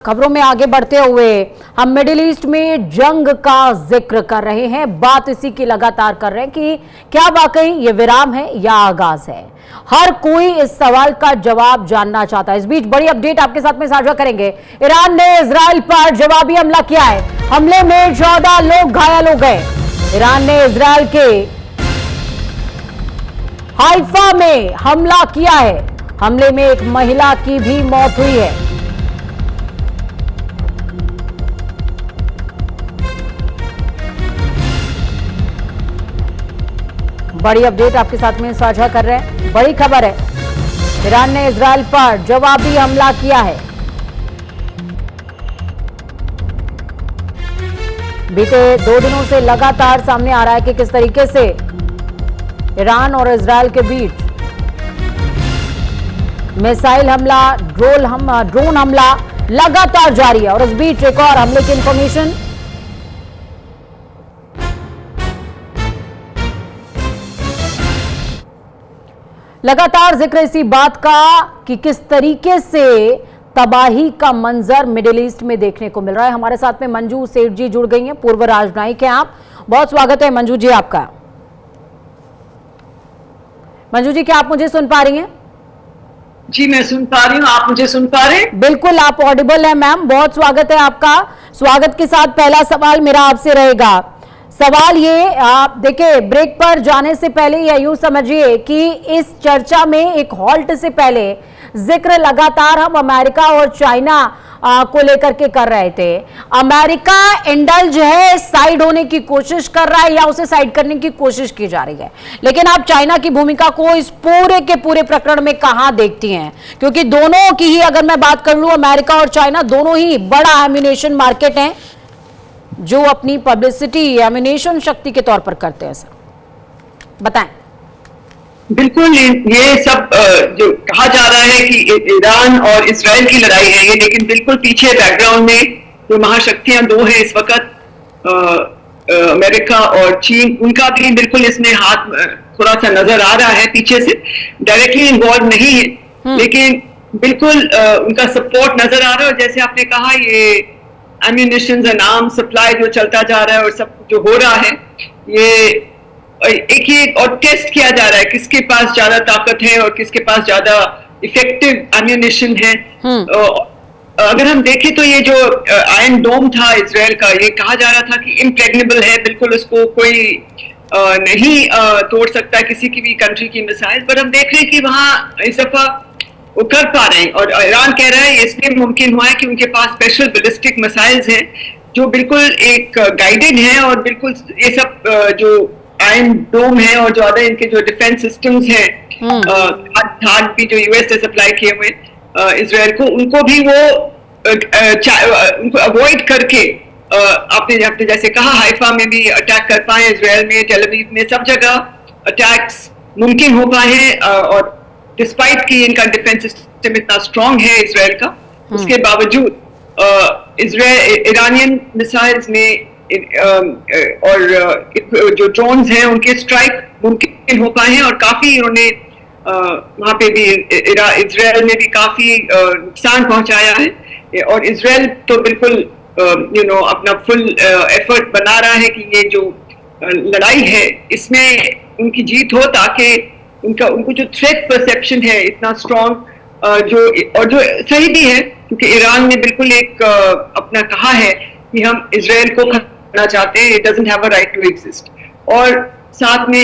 खबरों में आगे बढ़ते हुए हम मिडिल ईस्ट में जंग का जिक्र कर रहे हैं। बात इसी की लगातार कर रहे हैं कि क्या वाकई ये विराम है या आगाज है। हर कोई इस सवाल का जवाब जानना चाहता है। इस बीच बड़ी अपडेट आपके साथ में साझा करेंगे। ईरान ने इजराइल पर जवाबी हमला किया है। हमले में 14 लोग घायल हो गए। ईरान ने इजराइल के हाइफा में हमला किया है। हमले में एक महिला की भी मौत हुई है। बड़ी अपडेट आपके साथ में साझा कर रहे हैं। बड़ी खबर है, ईरान ने इजराइल पर जवाबी हमला किया है। बीते 2 दिनों से लगातार सामने आ रहा है कि किस तरीके से ईरान और इजराइल के बीच मिसाइल हमला, ड्रोन हमला लगातार जारी है। और इस बीच एक और हमले की इंफॉर्मेशन लगातार जिक्र इसी बात का कि किस तरीके से तबाही का मंजर मिडिल ईस्ट में देखने को मिल रहा है। हमारे साथ में मंजू सेठ जी जुड़ गई हैं, पूर्व राजनयिक हैं आप। बहुत स्वागत है मंजू जी आपका। मंजू जी, क्या आप मुझे सुन पा रही हैं? जी मैं सुन पा रही हूँ, आप मुझे सुन पा रहे हैं? बिल्कुल, आप ऑडिबल है मैम। बहुत स्वागत है आपका। स्वागत के साथ पहला सवाल मेरा आपसे रहेगा। सवाल ये, आप देखिए, ब्रेक पर जाने से पहले या यूं समझिए कि इस चर्चा में एक हॉल्ट से पहले जिक्र लगातार हम अमेरिका और चाइना को लेकर के कर रहे थे। अमेरिका इंडल्ज है, साइड होने की कोशिश कर रहा है या उसे साइड करने की कोशिश की जा रही है, लेकिन आप चाइना की भूमिका को इस पूरे के पूरे प्रकरण में कहां देखती हैं? क्योंकि दोनों की ही अगर मैं बात कर लूं, अमेरिका और चाइना दोनों ही बड़ा एम्यूनेशन मार्केट है जो अपनी पब्लिसिटी एम्यूनेशन शक्ति के तौर पर करते हैं। सर बताएं। बिल्कुल, ये सब जो कहा जा रहा है कि ईरान और इजराइल की लड़ाई है ये, लेकिन बिल्कुल पीछे बैकग्राउंड में जो महाशक्तियां दो हैं इस वक्त, अमेरिका और चीन, उनका भी बिल्कुल इसमें हाथ थोड़ा सा नजर आ रहा है। पीछे से डायरेक्टली इन्वॉल्व नहीं है, लेकिन बिल्कुल उनका सपोर्ट नजर आ रहा है। और जैसे आपने कहा, ये एम्यूनिशंस एंड आर्म्स सप्लाई जो चलता जा रहा है और सब जो हो रहा है, ये एक और टेस्ट किया जा रहा है किसके पास ज्यादा ताकत है और किसके पास ज्यादा इफेक्टिव एम्यूनिशन है। अगर हम देखें तो ये जो आयरन डोम था इजराइल का, ये कहा जा रहा था कि इम्प्रेग्नेबल है, बिल्कुल उसको कोई नहीं तोड़ सकता किसी की भी कंट्री की मिसाइल। पर हम देख रहे हैं कि वहां इस दफा वो कर पा रहे हैं। और ईरान कह रहा है इसलिए मुमकिन हुआ है कि उनके पास स्पेशल बैलिस्टिक मिसाइल्स हैं जो बिल्कुल एक गाइडेड हैं, और बिल्कुल ये सब जो आयरन डोम है और जो अदर इनके जो डिफेंस सिस्टम्स हैं, थाद भी जो यूएस ने सप्लाई किए हुए इजराइल को, उनको भी वो उनको अवॉइड करके आपने जैसे कहा हाइफा में भी अटैक कर पाए, इजराइल में, टेल अवीव में, सब जगह अटैक्स मुमकिन हो पाए हैं। और डिस्पाइट कि इनका डिफेंस सिस्टम इतना स्ट्रांग है इजराइल का, उसके बावजूद ईरानियन मिसाइल्स में और जो ड्रोन्स हैं उनके स्ट्राइक मुमकिन हो पाए हैं। और काफी उन्होंने वहां पे भी इजराइल में भी काफी नुकसान पहुंचाया है। और इजराइल तो बिल्कुल अपना फुल एफर्ट बना रहा है कि ये जो लड़ाई है इसमें उनकी जीत हो, ताकि उनको जो थ्रेट परसेप्शन है इतना स्ट्रांग, जो सही भी है, क्योंकि ईरान ने बिल्कुल एक अपना कहा है कि हम इजराइल को खत्म चाहते हैं, it doesn't have a right to exist. और साथ में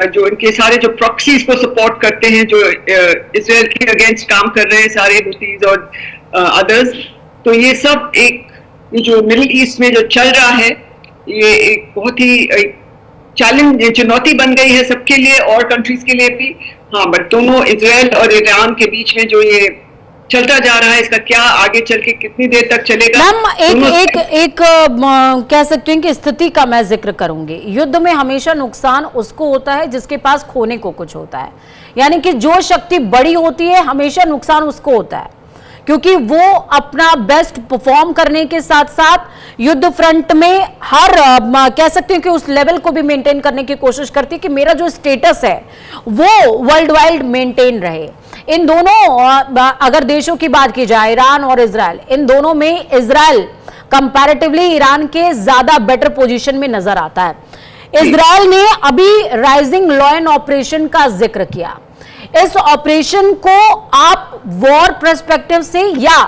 जो इनके सारे जो प्रॉक्सीज को सपोर्ट करते हैं, जो इजराइल के अगेंस्ट काम कर रहे हैं, सारे हुतीज और अदर्स, तो ये सब ये जो मिडिल ईस्ट में जो चल रहा है, ये एक बहुत ही चैलेंज, चुनौती बन गई है सबके लिए और कंट्रीज के लिए भी। हाँ, बट दोनों इजराइल और ईरान के बीच में जो ये चलता जा रहा है, इसका क्या आगे चल के कितनी देर तक चलेगा? मैम, एक कह सकते हैं कि स्थिति का मैं जिक्र करूंगी। युद्ध में हमेशा नुकसान उसको होता है जिसके पास खोने को कुछ होता है, यानी कि जो शक्ति बड़ी होती है हमेशा नुकसान उसको होता है, क्योंकि वो अपना बेस्ट परफॉर्म करने के साथ साथ युद्ध फ्रंट में हर कह सकते हैं कि उस लेवल को भी मेंटेन करने की कोशिश करती है कि मेरा जो स्टेटस है वो वर्ल्ड वाइड मेंटेन रहे। इन दोनों अगर देशों की बात की जाए, ईरान और इजराइल, इन दोनों में इजराइल कंपैरेटिवली ईरान के ज्यादा बेटर पोजीशन में नजर आता है। इजराइल ने अभी राइजिंग लॉयन ऑपरेशन का जिक्र किया। इस ऑपरेशन को आप वॉर पर्सपेक्टिव से, या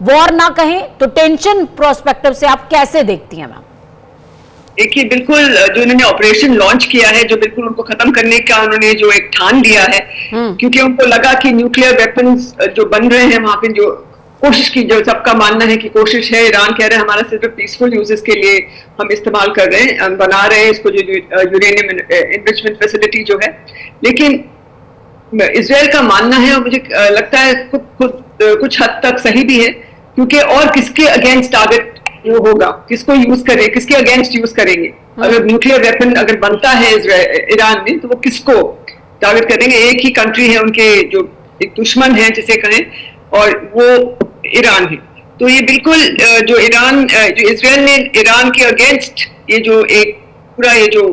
वॉर ना कहें तो टेंशन प्रोस्पेक्टिव से आप कैसे देखती हैं मैम? देखिए, बिल्कुल जो इन्होंने ऑपरेशन लॉन्च किया है, जो बिल्कुल उनको खत्म करने का उन्होंने जो एक ठान लिया है, क्योंकि उनको लगा कि न्यूक्लियर वेपन्स जो बन रहे हैं वहां पे, जो कोशिश की, जो सबका मानना है कि कोशिश है, ईरान कह रहे हैं हमारा सिर्फ पीसफुल यूजेस के लिए हम इस्तेमाल कर रहे हैं, बना रहे हैं इसको, जो यूरेनियम एनरिचमेंट फैसिलिटी जो है। लेकिन इजराइल का मानना है, और मुझे लगता है कुछ हद तक सही भी है, क्योंकि और किसके अगेंस्ट टारगेट वो होगा, किसको यूज करें, किसके अगेंस्ट यूज करेंगे? अगर न्यूक्लियर वेपन अगर बनता है ईरान में, तो वो किसको टारगेट करेंगे? एक ही कंट्री है उनके जो एक दुश्मन है जिसे कहें, और वो ईरान है। तो ये बिल्कुल जो इजराइल ने ईरान के अगेंस्ट ये जो एक पूरा ये जो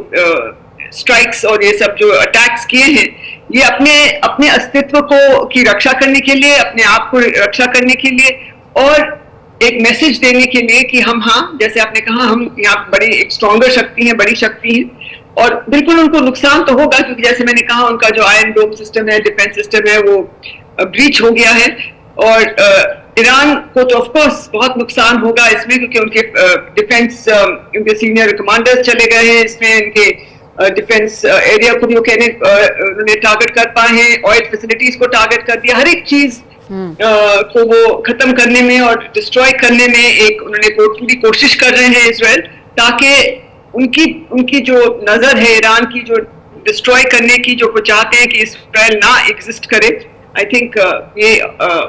स्ट्राइक्स और ये सब जो अटैक्स किए हैं, ये अपने अस्तित्व की रक्षा करने के लिए, अपने आप को रक्षा करने के लिए, और एक मैसेज देने के लिए कि हम, हाँ, जैसे आपने कहा, हम यहाँ बड़ी एक स्ट्रॉन्गर शक्ति है, बड़ी शक्ति है। और बिल्कुल उनको नुकसान तो होगा, क्योंकि जैसे मैंने कहा, उनका जो आयरन डोम सिस्टम है, डिफेंस सिस्टम है, वो ब्रीच हो गया है। और ईरान को तो ऑफकोर्स बहुत नुकसान होगा इसमें, क्योंकि उनके डिफेंस, उनके सीनियर कमांडर्स चले गए हैं इसमें, इनके डिफेंस एरिया को भी उन्होंने टारगेट कर पाए हैं, ऑयल फैसिलिटीज को टारगेट कर दिया, हर एक चीज को वो खत्म करने में और डिस्ट्रॉय करने में एक उन्होंने पूरी कोशिश कर रहे हैं इजराइल, ताकि उनकी जो नजर है ईरान की, जो डिस्ट्रॉय करने की, जो वो चाहते हैं कि इजराइल ना एग्जिस्ट करे। आई थिंक ये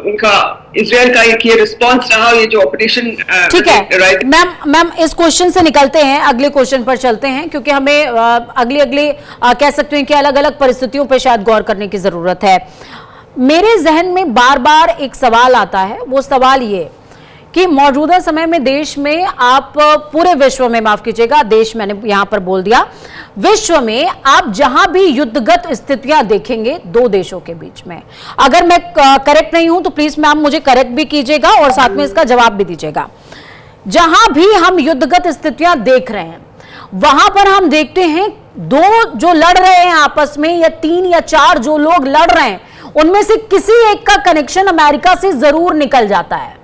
उनका इजराइल का एक ये रिस्पॉन्स रहा, ये जो ऑपरेशन। ठीक है मैम, इस क्वेश्चन से निकलते हैं, अगले क्वेश्चन पर चलते हैं, क्योंकि हमें अगली कह सकते हैं कि अलग अलग परिस्थितियों पर शायद गौर करने की जरूरत है। मेरे जहन में बार बार एक सवाल आता है, वो सवाल ये कि मौजूदा समय में देश में, आप पूरे विश्व में, माफ कीजिएगा, देश मैंने यहां पर बोल दिया, विश्व में आप जहां भी युद्धगत स्थितियां देखेंगे दो देशों के बीच में, अगर मैं करेक्ट नहीं हूं तो प्लीज मैम मुझे करेक्ट भी कीजिएगा और साथ में इसका जवाब भी दीजिएगा। जहां भी हम युद्धगत स्थितियां देख रहे हैं, वहां पर हम देखते हैं दो जो लड़ रहे हैं आपस में, या तीन या चार जो लोग लड़ रहे हैं, उनमें से किसी एक का कनेक्शन अमेरिका से जरूर निकल जाता है,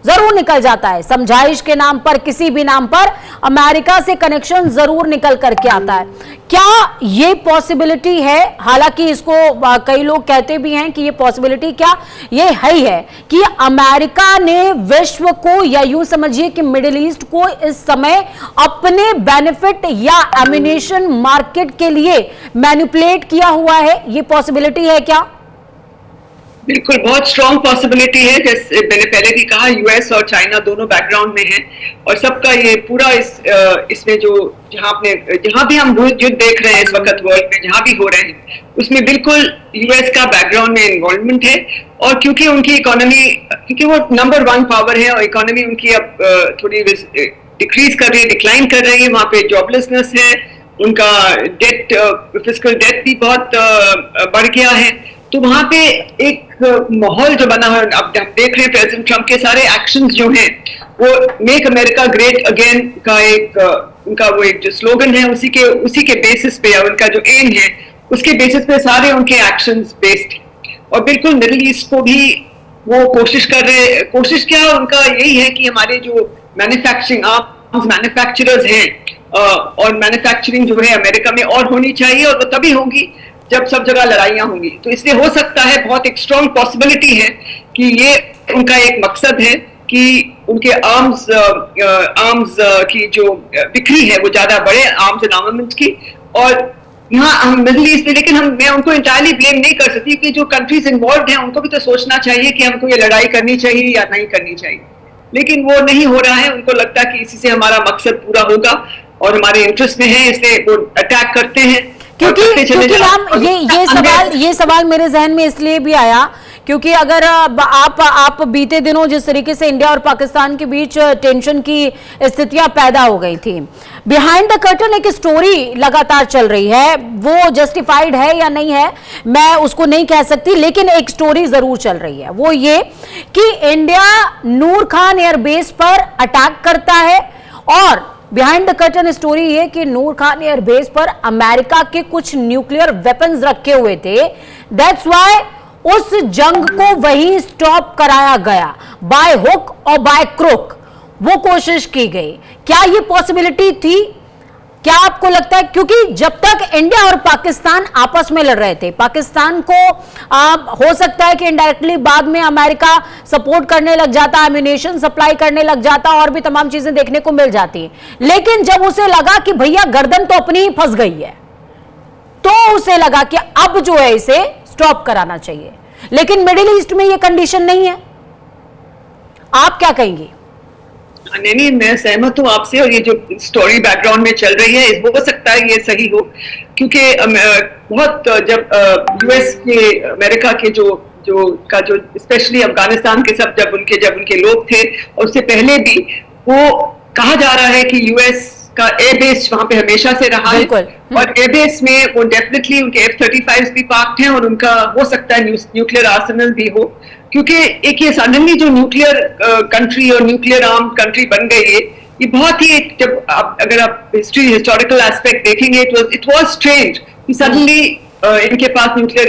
जरूर निकल जाता है। समझाइश के नाम पर, किसी भी नाम पर अमेरिका से कनेक्शन जरूर निकल करके आता है। क्या ये पॉसिबिलिटी है? हालांकि इसको कई लोग कहते भी हैं कि ये पॉसिबिलिटी क्या, ये है ही है कि अमेरिका ने विश्व को, या यूं समझिए कि मिडिल ईस्ट को इस समय अपने बेनिफिट या एम्युनिशन मार्केट के लिए मैनिपुलेट किया हुआ है। ये पॉसिबिलिटी है क्या? बिल्कुल, बहुत स्ट्रॉन्ग पॉसिबिलिटी है। जैसे मैंने पहले भी कहा, यूएस और चाइना दोनों बैकग्राउंड में हैं, और सबका ये पूरा इसमें जो जहां भी हम युद्ध देख रहे हैं इस वक्त वर्ल्ड में, जहां भी हो रहे हैं, उसमें बिल्कुल यूएस का बैकग्राउंड में इन्वॉल्वमेंट है। और क्योंकि उनकी इकोनॉमी, क्योंकि वो नंबर 1 पावर है, और इकोनॉमी उनकी अब थोड़ी डिक्रीज कर रही है, डिक्लाइन कर रही है, वहां पे जॉबलेसनेस है, उनका डेट, फिस्कल डेट भी बहुत बढ़ गया है। तो वहां पे एक माहौल जो बना है, अब हम देख रहे हैं प्रेसिडेंट ट्रम्प के सारे एक्शंस जो हैं, वो मेक अमेरिका ग्रेट अगेन का एक उनका वो एक जो स्लोगन है, उसी के बेसिस पे, या उनका जो एम है उसके बेसिस पे सारे उनके एक्शंस बेस्ड है। और बिल्कुल मिडिल ईस्ट को भी वो कोशिश कर रहे हैं। कोशिश क्या, उनका यही है कि हमारे जो मैन्युफैक्चरिंग आर्म्स मैन्युफैक्चरर्स हैं, और मैन्युफैक्चरिंग जो है अमेरिका में और होनी चाहिए, और वो तभी होगी जब सब जगह लड़ाइयां होंगी। तो इसलिए हो सकता है, बहुत एक स्ट्रॉन्ग पॉसिबिलिटी है कि ये उनका एक मकसद है कि उनके आर्म्स की जो बिक्री है वो ज्यादा बढ़े, आर्म्स एंड आर्मामेंट्स की। और यहाँ हम मिडिल ईस्ट में, लेकिन मैं उनको इंटायरली ब्लेम नहीं कर सकती, क्योंकि जो कंट्रीज इन्वॉल्व हैं उनको भी तो सोचना चाहिए कि हमको ये लड़ाई करनी चाहिए या नहीं करनी चाहिए। लेकिन वो नहीं हो रहा है, उनको लगता है कि इसी से हमारा मकसद पूरा होगा और हमारे इंटरेस्ट में है, इसलिए वो अटैक करते हैं। क्योंकि मैम ये सवाल मेरे जहन में इसलिए भी आया क्योंकि अगर आप बीते दिनों जिस तरीके से इंडिया और पाकिस्तान के बीच टेंशन की स्थितियां पैदा हो गई थी, बिहाइंड द कर्टन एक स्टोरी लगातार चल रही है, वो जस्टिफाइड है या नहीं है मैं उसको नहीं कह सकती, लेकिन एक स्टोरी जरूर चल रही है, वो ये कि इंडिया नूर खान एयरबेस पर अटैक करता है और बिहाइंड द कर्टन स्टोरी ये कि नूर खान एयरबेस पर अमेरिका के कुछ न्यूक्लियर वेपन्स रखे हुए थे। दैट्स व्हाई उस जंग को वही स्टॉप कराया गया, बाय हुक और बाय क्रुक वो कोशिश की गई। क्या ये पॉसिबिलिटी थी? क्या आपको लगता है? क्योंकि जब तक इंडिया और पाकिस्तान आपस में लड़ रहे थे, पाकिस्तान को हो सकता है कि इनडायरेक्टली बाद में अमेरिका सपोर्ट करने लग जाता, एम्यूनेशन सप्लाई करने लग जाता और भी तमाम चीजें देखने को मिल जाती, लेकिन जब उसे लगा कि भैया गर्दन तो अपनी ही फंस गई है, तो उसे लगा कि अब जो है इसे स्टॉप कराना चाहिए। लेकिन मिडिल ईस्ट में यह कंडीशन नहीं है, आप क्या कहेंगे? नहीं, मैं सहमत हूँ आपसे, और ये जो स्टोरी बैकग्राउंड में चल रही है हो सकता है ये सही हो, क्योंकि बहुत जब यूएस के अमेरिका के जो स्पेशली अफगानिस्तान के सब जब उनके लोग थे, और उससे पहले भी वो कहा जा रहा है कि यूएस का एयरबेस वहां पे हमेशा से रहा है, और एयरबेस में वो डेफिनेटली उनके F-35 भी पार्क्ड हैं, और उनका हो सकता है न्यूक्लियर आर्सेनल भी हो, क्योंकि एक ये सडनली जो न्यूक्लियर कंट्री और न्यूक्लियर आर्म कंट्री बन गई है, ये बहुत ही जब अगर आप हिस्टोरिकल एस्पेक्ट देखेंगे इट वाज स्ट्रेंज कि सडनली इनके पास न्यूक्लियर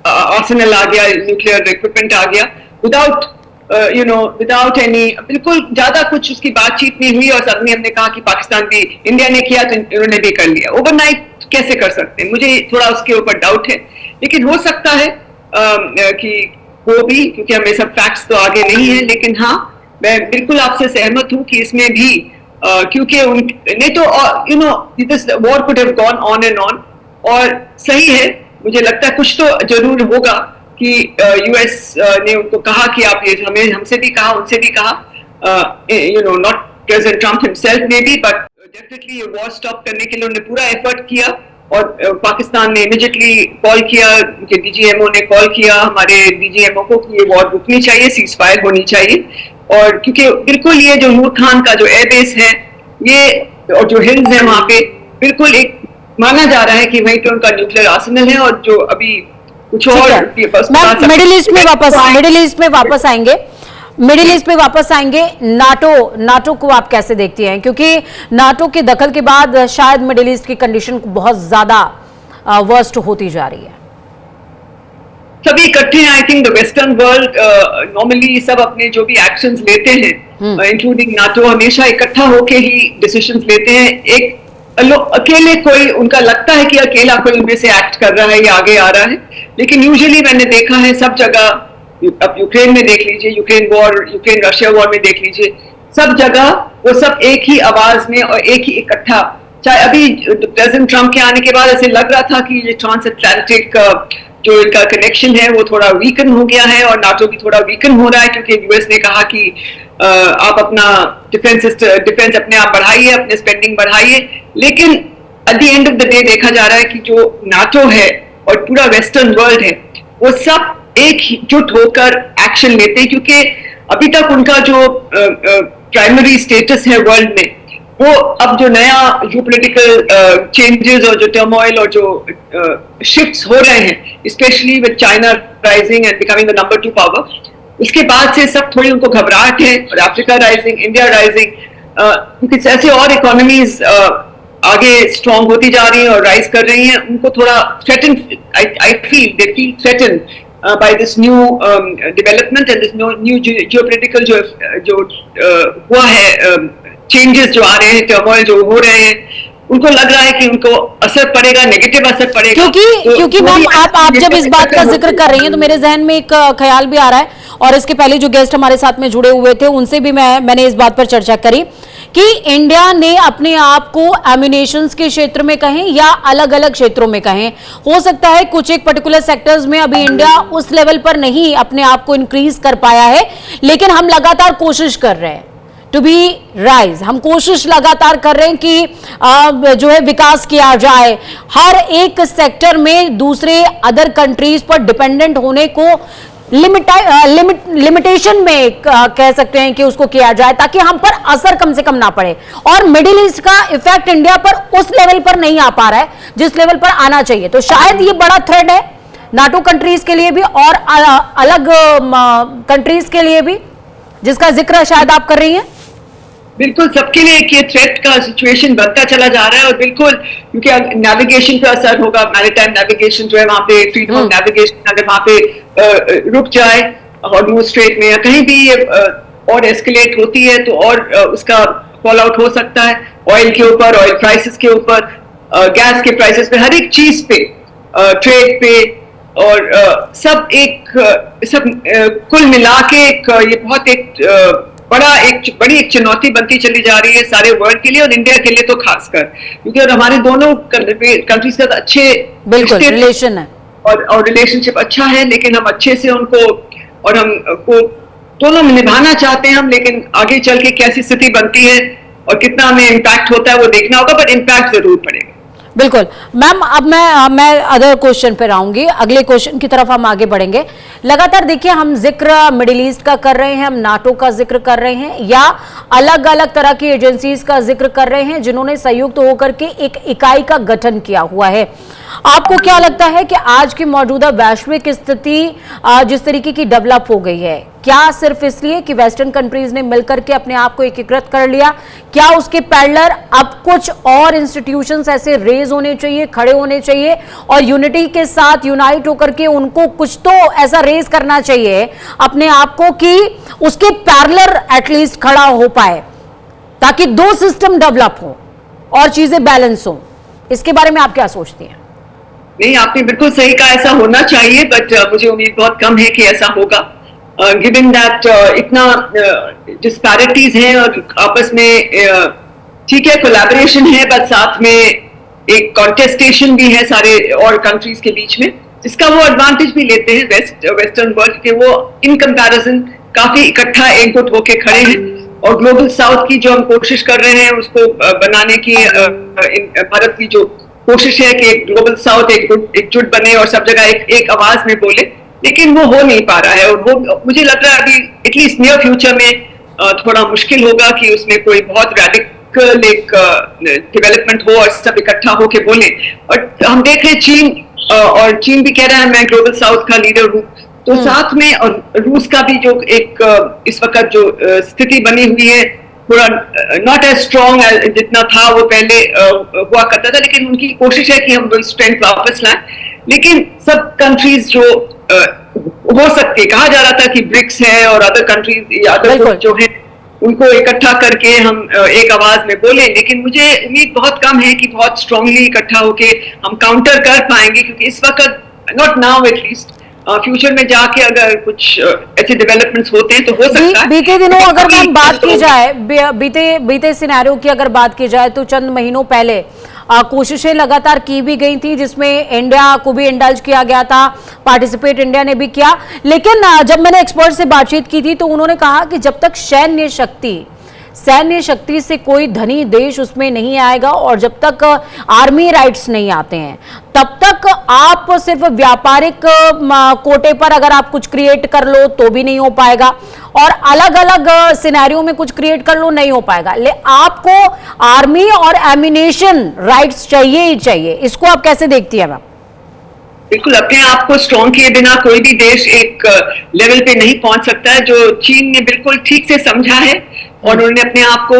आर्सेनल आ गया, न्यूक्लियर इक्विपमेंट आ गया, विदाउट एनी, बिल्कुल ज्यादा कुछ उसकी बातचीत नहीं हुई, और सडनली हमने कहा कि पाकिस्तान भी, इंडिया ने किया तो इन्होंने भी कर लिया। ओवरनाइट कैसे कर सकते हैं? मुझे थोड़ा उसके ऊपर डाउट है, लेकिन हो सकता है कि वो भी, क्योंकि हमें सब फैक्ट्स तो आगे नहीं है, लेकिन हाँ मैं बिल्कुल आपसे सहमत हूँ कि इसमें भी क्योंकि नहीं तो this war could have gone on and on, और सही है, मुझे लगता है कुछ तो जरूर होगा कि यूएस ने उनको कहा कि आप ये हमसे भी कहा, उनसे भी कहा, नॉट प्रेसिडेंट ट्रम्प हिमसेल्फ ने भी, बट डेफिनेटली ये वॉर स्टॉप करने के लिए उन्होंने पूरा एफर्ट किया, और पाकिस्तान ने इमीडिएटली कॉल किया, उनके डीजीएमओ ने कॉल किया हमारे डीजीएमओ को कि ये वॉर रुकनी चाहिए, सीज फायर होनी चाहिए, और क्योंकि बिल्कुल ये जो नूर खान का जो एयरबेस है ये और जो हिल्स है वहां पे, बिल्कुल एक माना जा रहा है कि वहीं पे उनका न्यूक्लियर आर्सेनल है, और जो अभी कुछ और मिडिल ईस्ट में वापस आएंगे, मिडिल ईस्ट में वापस आएंगे। नाटो को आप कैसे देखती हैं? क्योंकि नाटो के दखल के बाद शायद मिडिल ईस्ट की कंडीशन बहुत ज्यादा वर्स्ट होती जा रही है। सभी इकट्ठे हैं, I think the western world normally सब अपने जो भी एक्शंस लेते हैं, इंक्लूडिंग नाटो, हमेशा इकट्ठा होके ही डिसीजंस लेते हैं। एक अकेले कोई, उनका लगता है कि अकेला कोई उनमें से एक्ट कर रहा है या आगे आ रहा है, लेकिन यूजुअली मैंने देखा है सब जगह, अब यूक्रेन में देख लीजिए, यूक्रेन रशिया वॉर में देख लीजिए, सब जगह वो सब एक ही आवाज में और एक ही इकट्ठा, चाहे अभी प्रेसिडेंट ट्रम्प के आने के बाद ऐसे लग रहा था कि ये ट्रांस अटलांटिक जो इनका कनेक्शन है वो थोड़ा वीकन हो गया है, और नाटो भी थोड़ा वीकन हो रहा है, क्योंकि यूएस ने कहा कि आप अपना डिफेंस अपने आप बढ़ाइए, अपने स्पेंडिंग बढ़ाइए, लेकिन at the end of the day देखा जा रहा है कि जो नाटो है और पूरा वेस्टर्न वर्ल्ड है वो सब एकजुट होकर एक्शन लेते हैं, क्योंकि अभी तक उनका जो प्राइमरी स्टेटस है वर्ल्ड में, वो अब जो नया जियोपॉलिटिकल चेंजेस और जो टर्मोइल और जो शिफ्ट्स हो रहे हैं, specially with China rising and becoming the number 2 power, उसके बाद से सब थोड़ी उनको घबराहट है, और अफ्रीका राइजिंग, इंडिया राइजिंग, क्योंकि ऐसे और इकोनॉमीज आगे स्ट्रॉन्ग होती जा रही हैं और राइज कर रही हैं, उनको थोड़ा threaten, I feel they feel threaten by this new development and this new geopolitical जो हुआ है, चेंजेस जो आ रहे हैं, टर्मोइल जो हो रहे हैं, उनको लग रहा है कि उनको असर पड़ेगा, नेगेटिव असर पड़ेगा। क्योंकि मैम आप जब इस बात का जिक्र कर रही हैं तो मेरे जहन में एक ख्याल भी आ रहा है, और इसके पहले जो गेस्ट हमारे साथ में जुड़े हुए थे उनसे भी मैंने इस बात पर चर्चा करी कि इंडिया ने अपने आप को एम्यूनेशंस के क्षेत्र में कहें या अलग अलग क्षेत्रों में कहें, हो सकता है कुछ एक पर्टिकुलर सेक्टर्स में अभी इंडिया उस लेवल पर नहीं अपने आप को इंक्रीज कर पाया है, लेकिन हम लगातार कोशिश कर रहे हैं, टू बी राइज। हम कोशिश लगातार कर रहे हैं कि जो है विकास किया जाए, हर एक सेक्टर में दूसरे अदर कंट्रीज पर डिपेंडेंट होने को लिमिटेशन में कह सकते हैं कि उसको किया जाए, ताकि हम पर असर कम से कम ना पड़े। और मिडिल ईस्ट का इफेक्ट इंडिया पर उस लेवल पर नहीं आ पा रहा है जिस लेवल पर आना चाहिए। तो शायद ये बड़ा थ्रेट है नाटो कंट्रीज के लिए भी और अलग कंट्रीज के लिए भी, जिसका जिक्र शायद आप कर रही हैं। बिल्कुल, सबके लिए एक ये थ्रेट का सिचुएशन बढ़ता चला जा रहा है, और बिल्कुल क्योंकि नेविगेशन पे असर होगा, मैरीटाइम नेविगेशन जो है वहां पे, फ्रीडम ऑफ नेविगेशन अगर वहां पे रुक जाए हॉर्मुज़ स्ट्रेट में या कहीं भी ये और एस्केलेट होती है तो और उसका फॉल आउट हो सकता है ऑयल के ऊपर, ऑयल प्राइसेस के ऊपर, गैस के प्राइसेस पे, हर एक चीज पे, ट्रेड पे, और सब कुल मिला के ये बहुत बड़ी एक चुनौती बनती चली जा रही है सारे वर्ल्ड के लिए और इंडिया के लिए तो खासकर, क्योंकि और हमारे दोनों कंट्रीज का अच्छे रिलेशन है और रिलेशनशिप अच्छा है, लेकिन हम अच्छे से उनको और हमको दोनों निभाना चाहते हैं हम, लेकिन आगे चल के कैसी स्थिति बनती है और कितना हमें इम्पैक्ट होता है वो देखना होगा, पर इम्पैक्ट जरूर पड़ेगा। बिल्कुल मैम, अब मैं अदर क्वेश्चन पर आऊंगी, अगले क्वेश्चन की तरफ हम आगे बढ़ेंगे। लगातार देखिए हम जिक्र मिडिल ईस्ट का कर रहे हैं, हम नाटो का जिक्र कर रहे हैं, या अलग अलग तरह की एजेंसीज का जिक्र कर रहे हैं जिन्होंने संयुक्त होकर के एक इकाई का गठन किया हुआ है। आपको क्या लगता है कि आज की मौजूदा वैश्विक स्थिति जिस तरीके की डेवलप हो गई है, क्या सिर्फ इसलिए कि वेस्टर्न कंट्रीज ने मिलकर के अपने आप को एकीकृत कर लिया, क्या उसके पैरेलल अब कुछ और इंस्टीट्यूशंस ऐसे रेज होने चाहिए, खड़े होने चाहिए और यूनिटी के साथ यूनाइट होकर के उनको कुछ तो ऐसा रेज करना चाहिए अपने आप को कि उसके पैरेलल एटलीस्ट खड़ा हो पाए, ताकि दो सिस्टम डेवलप हो और चीजें बैलेंस हो। इसके बारे में आप क्या सोचती हैं? नहीं, आपने बिल्कुल सही कहा, ऐसा होना चाहिए, बट मुझे उम्मीद बहुत कम है कि ऐसा होगा, गिवन दैट इतना डिस्पैरिटीज हैं और आपस में ठीक है कोलैबोरेशन है, बट साथ में एक कॉन्टेस्टेशन भी है सारे और कंट्रीज के बीच में, जिसका वो एडवांटेज भी लेते हैं वेस्टर्न वर्ल्ड के, वो इन कंपैरिजन काफी इकट्ठा एकजुट होके खड़े हैं, और ग्लोबल साउथ की जो हम कोशिश कर रहे हैं उसको बनाने की भारत की जो कोशिश है कि ग्लोबल साउथ एकजुट बने और सब जगह एक आवाज में बोले, लेकिन वो हो नहीं पा रहा है, और वो मुझे लग रहा है अभी एटलीस्ट नियर फ्यूचर में थोड़ा मुश्किल होगा कि उसमें कोई बहुत रैडिकल एक डेवलपमेंट हो और सब इकट्ठा होके बोले। और हम देख रहे चीन, और चीन भी कह रहा है मैं ग्लोबल साउथ का लीडर हूँ, तो साथ में और रूस का भी जो एक इस वक्त जो स्थिति बनी हुई है थोड़ा नॉट एज स्ट्रॉन्ग जितना था वो पहले हुआ करता था, लेकिन उनकी कोशिश है कि हम वो स्ट्रेंथ वापस लाएं। लेकिन सब कंट्रीज जो हो सकती है, कहा जा रहा था कि ब्रिक्स है और अदर कंट्रीज या अदर जो है उनको इकट्ठा करके हम एक आवाज में बोले, लेकिन मुझे उम्मीद बहुत कम है कि बहुत स्ट्रांगली इकट्ठा होके हम काउंटर कर पाएंगे, क्योंकि इस वक्त नॉट नाउ एटलीस्ट फ्यूचर में जाके अगर कुछ ऐसे डेवलपमेंट्स होते हैं तो हो सकता है। बीते दिनों अगर हम बात की जाए, बीते सिनेरियो की अगर बात की जाए तो चंद महीनों पहले कोशिशें लगातार की भी गई थी, जिसमें इंडिया को भी इंडल्ज किया गया था, पार्टिसिपेट इंडिया ने भी किया, लेकिन जब मैंने एक्सपर्ट से बातचीत की थी तो उन्होंने कहा कि जब तक सैन्य शक्ति से कोई धनी देश उसमें नहीं आएगा और जब तक आर्मी राइट्स नहीं आते हैं तब तक आप सिर्फ व्यापारिक कोटे पर अगर आप कुछ क्रिएट कर लो तो भी नहीं हो पाएगा, और अलग अलग सिनेरियो में कुछ क्रिएट कर लो नहीं हो पाएगा। आपको आर्मी और एमिनेशन राइट्स चाहिए ही चाहिए। इसको आप कैसे देखती है मैम? बिल्कुल, अपने आप को स्ट्रॉन्ग किए बिना कोई भी देश एक लेवल पे नहीं पहुंच सकता है, जो चीन ने बिल्कुल ठीक से समझा है, और उन्होंने अपने आप को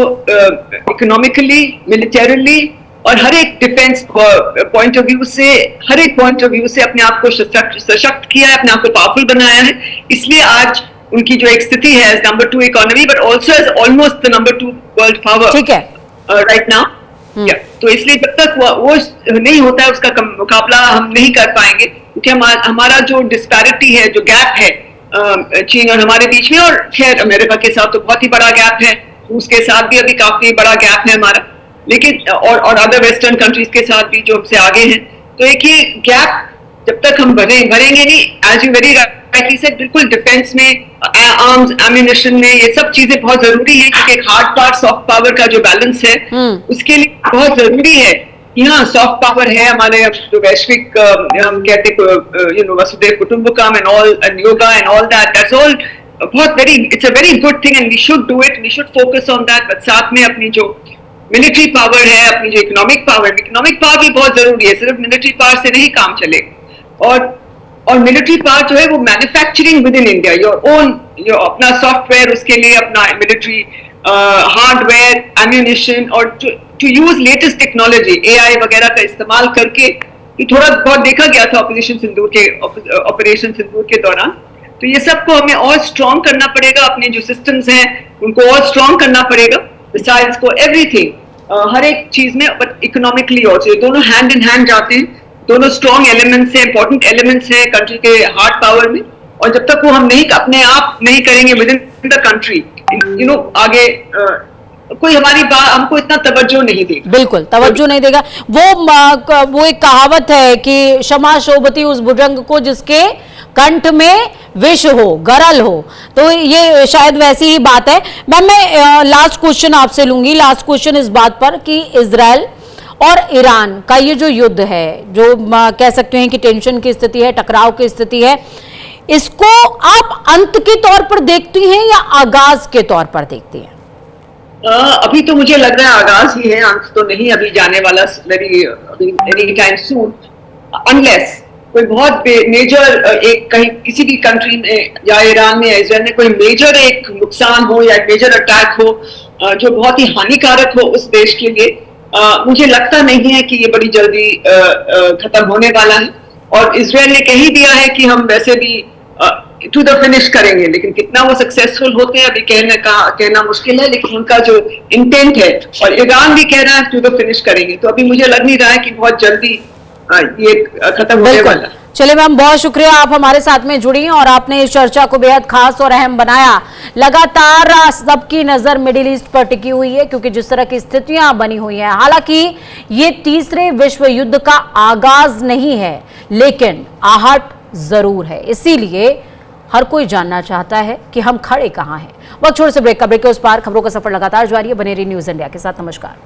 इकोनॉमिकली, मिलिटरीली और हर एक डिफेंस पॉइंट ऑफ व्यू से, हर एक पॉइंट ऑफ व्यू से अपने आप को सशक्त किया है, अपने आप को पावरफुल बनाया है। इसलिए आज उनकी जो एक स्थिति है as number 2 economy, but also as almost the number 2 world power, ठीक है, राइट नाउ। तो इसलिए जब तक वो नहीं होता है उसका मुकाबला हम नहीं कर पाएंगे, क्योंकि हमारा जो डिस्पैरिटी है, जो गैप है चीन और हमारे बीच में, और खैर अमेरिका के साथ तो बहुत ही बड़ा गैप है, रूस के साथ भी अभी काफी बड़ा गैप है हमारा, लेकिन और अदर वेस्टर्न कंट्रीज के साथ भी जो हमसे आगे हैं, तो एक ही गैप जब तक हम भरेंगे नहीं, as you very rightly said, बिल्कुल डिफेंस में, आर्म्स एम्यूनिशन में ये सब चीजें बहुत जरूरी है, क्योंकि हार्ड पावर सॉफ्ट पावर का जो बैलेंस है उसके लिए बहुत जरूरी है कि हाँ सॉफ्ट पावर है हमारे जो वैश्विक हम कहते वसुधैव कुटुंबकम and all and yoga and all that's all बहुत very it's a very good thing and we should do it, we should focus on that, but साथ में अपनी जो मिलिट्री पावर है, अपनी जो इकोनॉमिक पावर भी बहुत जरूरी है, सिर्फ मिलिट्री पावर से नहीं काम चले। और मिलिट्री पावर जो है वो manufacturing within India, your अपना सॉफ्टवेयर, उसके लिए अपना मिलिट्री हार्डवेयर, एम्यूनिशन, और to use latest technology, AI वगैरह का इस्तेमाल करके, ये थोड़ा बहुत देखा गया था ऑपरेशन सिंदूर के दौरान। तो ये सबको हमें और स्ट्रॉन्ग करना पड़ेगा, अपने जो सिस्टम्स हैं उनको और स्ट्रॉन्ग करना पड़ेगा, मिसाइल्स को, एवरीथिंग, हर एक चीज में, बट इकोनॉमिकली ऑल्सो, ये दोनों हैंड इन हैंड जाते हैं, दोनों स्ट्रॉन्ग एलिमेंट्स हैं, इंपॉर्टेंट एलिमेंट्स हैं कंट्री के हार्ड पावर में। और जब तक वो हम नहीं अपने आप नहीं करेंगे विद इन द कंट्री, आगे कोई हमारी बात हमको इतना तवज्जो नहीं देगा, बिल्कुल तवज्जो नहीं देगा। वो एक कहावत है कि क्षमा शोभती उस भुजंग को जिसके कंठ में विष हो, गरल हो, तो ये शायद वैसी ही बात है। मैम मैं लास्ट क्वेश्चन आपसे लूंगी, लास्ट क्वेश्चन इस बात पर कि इजराइल और ईरान का ये जो युद्ध है, जो कह सकते हैं कि टेंशन की स्थिति है, टकराव की स्थिति है, इसको आप अंत के तौर पर देखती हैं या आगाज के तौर पर देखती हैं? अभी तो मुझे लग रहा है आगाज ही है, अंत तो नहीं अभी जाने वाला एनी टाइम सून, अनलेस कोई बहुत मेजर एक कहीं किसी भी कंट्री में या ईरान में या इजराइल में कोई मेजर एक नुकसान हो या एक मेजर अटैक हो जो बहुत ही हानिकारक हो उस देश के लिए, मुझे लगता नहीं है कि ये बड़ी जल्दी खत्म होने वाला है। और इजराइल ने कह ही दिया है कि हम वैसे भी टू द फिनिश करेंगे, लेकिन कितना वो सक्सेसफुल होते हैं अभी कहना मुश्किल है, लेकिन उनका जो इंटेंट है, और ईरान भी कह रहा है टू द फिनिश करेंगे, तो अभी मुझे लग नहीं रहा है कि बहुत जल्दी ये खत्म होने वाला है। चलिए मैम, बहुत शुक्रिया, आप हमारे साथ में जुड़ी और आपने इस चर्चा को बेहद खास और अहम बनाया। लगातार सबकी नजर मिडिल ईस्ट पर टिकी हुई है, क्योंकि जिस तरह की स्थितियां बनी हुई हैं, हालांकि ये तीसरे विश्व युद्ध का आगाज नहीं है, लेकिन आहट जरूर है। इसीलिए हर कोई जानना चाहता है कि हम खड़े कहां हैं। वक्त छोड़ से ब्रेक का, ब्रेक के उस पार खबरों का सफर लगातार जारी है। बने रहिए न्यूज इंडिया के साथ। नमस्कार।